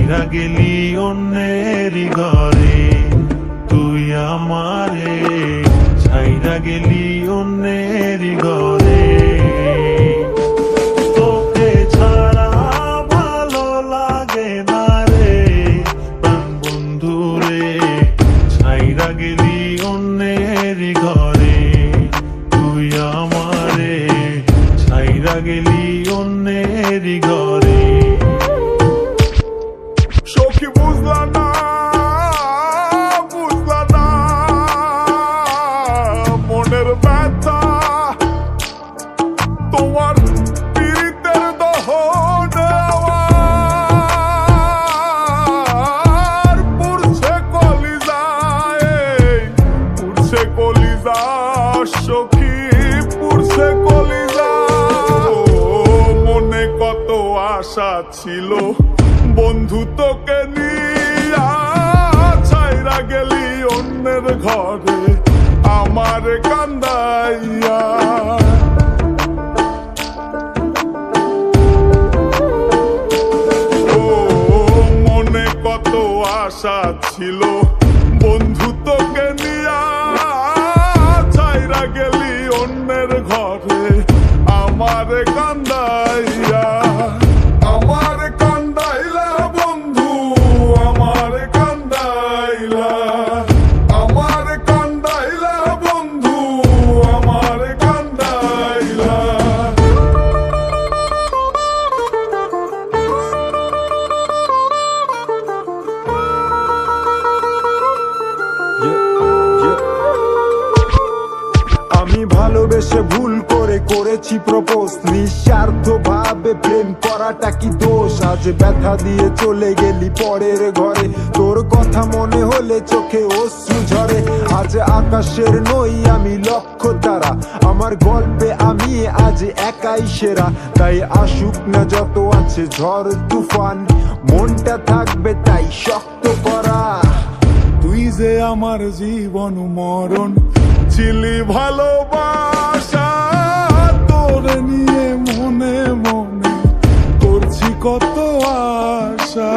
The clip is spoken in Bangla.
ছাইরা গেলি অন্যেরই ঘরে, তুই আমারে ছাইরা গেলি অন্যেরই ঘরে। তোকে ছাড়া ভালো লাগে না রে প্রাণ বন্ধু রে, ছাইরা গেলি অন্যেরই ঘরে, তুই আমারে ছাইরা গেলি অন্যেরই ঘরে। সখী বুঝলা না, বুঝলা না মনের ব্যথা, তোমার পীড়িতের দহনে আমার পুড়ছে কলিজায়, পুড়ছে কলিজা সখী, পুড়ছে কলিজা। মনে কত আশা ছিল বন্ধু তোকে নিয়া, ছাইরা গেলি অন্যের ঘরে আমার কান্দাইয়া। ও মনে কত আশা ছিল বন্ধু তোকে নিয়া, ছাইরা গেলি অন্যের ঘরে আমার কান্দাইয়া। আমার কান্দাইলা বন্ধু, আমার কান্দাইলা, আমার কান্দাইলা বন্ধু, আমার কান্দাইলা। আমি ভালোবেসে ভুল করে করেছি প্রপোজ, নিঃস্বার্থ ভাবে প্রেম করাটা কি দোষ? আজ ব্যথা দিয়ে চলে গেলি পরের ঘরে, তোর কথা মনে হলে চোখে অশ্রু ঝরে। আজ আকাশের নই আমি লক্ষ্য তারা, আমার গল্পে আমি আজ একাই সেরা। তাই আসুক না যত আছে ঝড় তুফান, মনটা থাকবে তাই শক্ত করা। তুই যে আমার জীবন মরণ ছিলি ভালোবাসা, তোরে নিয়ে মনে মনে করছি কত আশা।